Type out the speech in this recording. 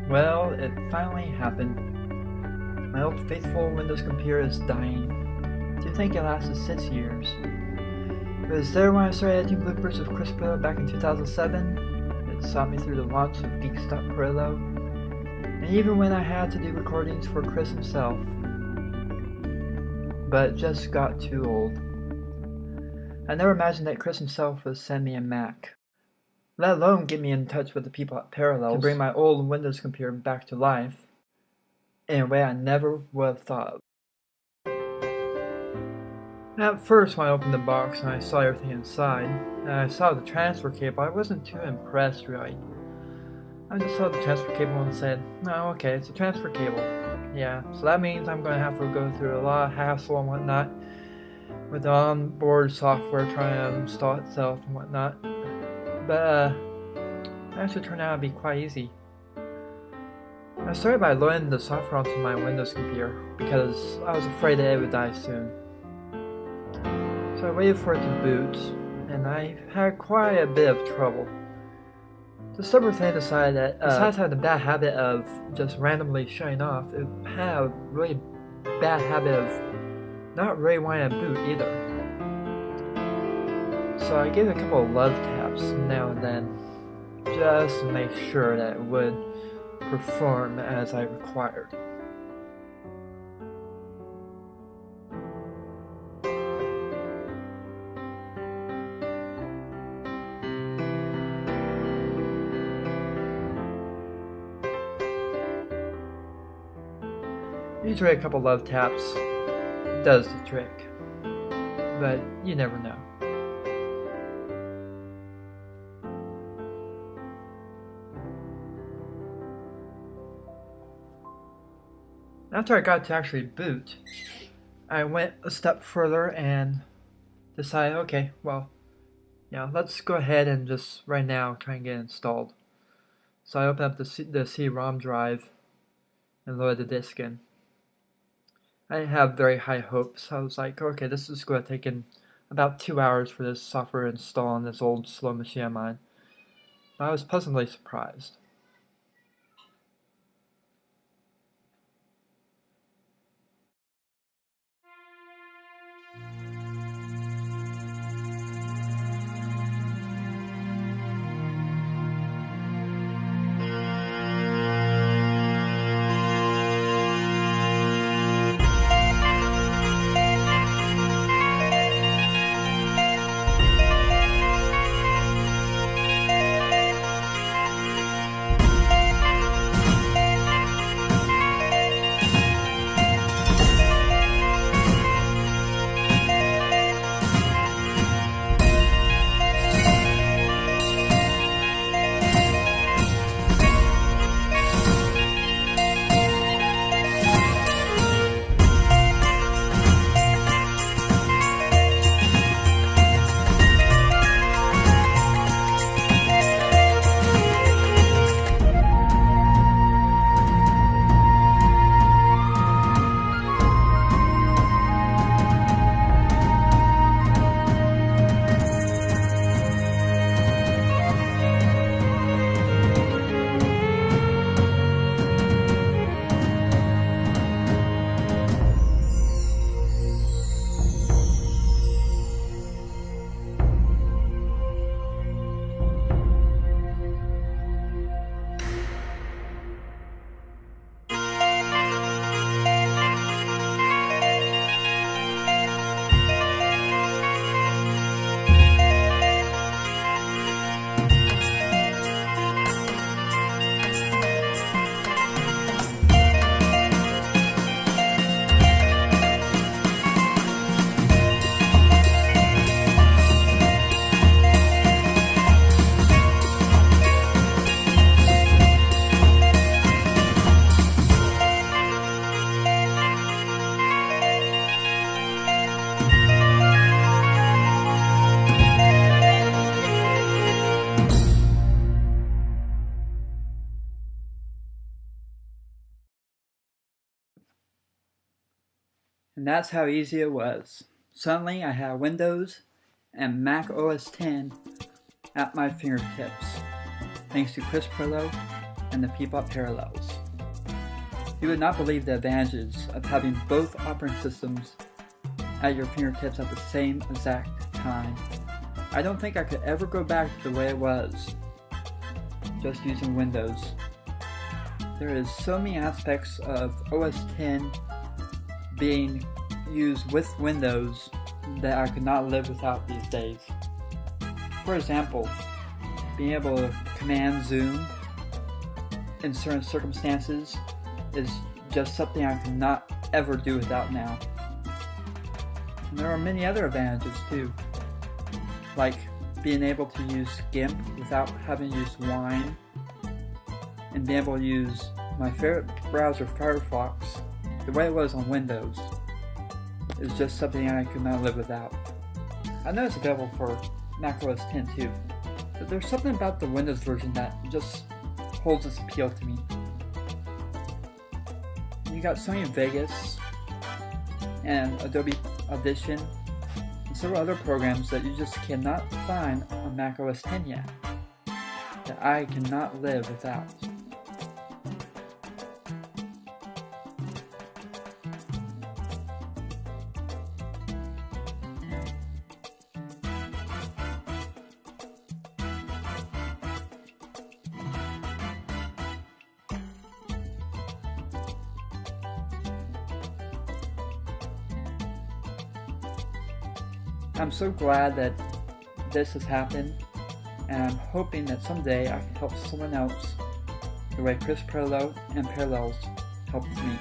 Well, it finally happened. My old faithful Windows computer is dying. Do you think it lasted 6 years? It was there when I started editing bloopers of Chris Pirillo back in 2007. It saw me through the launch of Geeks.Pirillo, and even when I had to do recordings for Chris himself. But it just got too old. I never imagined that Chris himself would send me a Mac, let alone get me in touch with the people at Parallels to bring my old Windows computer back to life in a way I never would have thought of. At first, when I opened the box and I saw everything inside, and I saw the transfer cable, I wasn't too impressed really. I just saw the transfer cable and said, oh, okay, it's a transfer cable. Yeah, so that means I'm going to have to go through a lot of hassle and whatnot with the onboard software trying to install itself and whatnot. But it actually turned out to be quite easy. I started by loading the software onto my Windows computer because I was afraid that it would die soon. So I waited for it to boot, and I had quite a bit of trouble. The stubborn thing decided that besides having the bad habit of just randomly shutting off, it had a really bad habit of not really wanting to boot either. So I gave it a couple of love taps now and then, just to make sure that it would perform as I required. Usually a couple love taps does the trick, but you never know. After I got to actually boot, I went a step further and decided, okay, well, let's go ahead and just right now try and get it installed. So I opened up the CD-ROM drive and loaded the disk in. I didn't have very high hopes. I was like, okay, this is going to take about 2 hours for this software to install on this old slow machine of mine. But I was pleasantly surprised. And that's how easy it was. Suddenly I had Windows and Mac OS X at my fingertips, thanks to Chris Pirillo and the people at Parallels. You would not believe the advantages of having both operating systems at your fingertips at the same exact time. I don't think I could ever go back to the way it was, just using Windows. There is so many aspects of OS X being used with Windows that I could not live without these days. For example, being able to command zoom in certain circumstances is just something I could not ever do without now. And there are many other advantages too, like being able to use GIMP without having to use Wine, and being able to use my favorite browser, Firefox, the way it was on Windows, is just something I could not live without. I know it's available for macOS X too, but there's something about the Windows version that just holds its appeal to me. You got Sony Vegas and Adobe Audition and several other programs that you just cannot find on macOS X yet, that I cannot live without. I'm so glad that this has happened, and I'm hoping that someday I can help someone else the way Chris Perlow and Parallels helped me.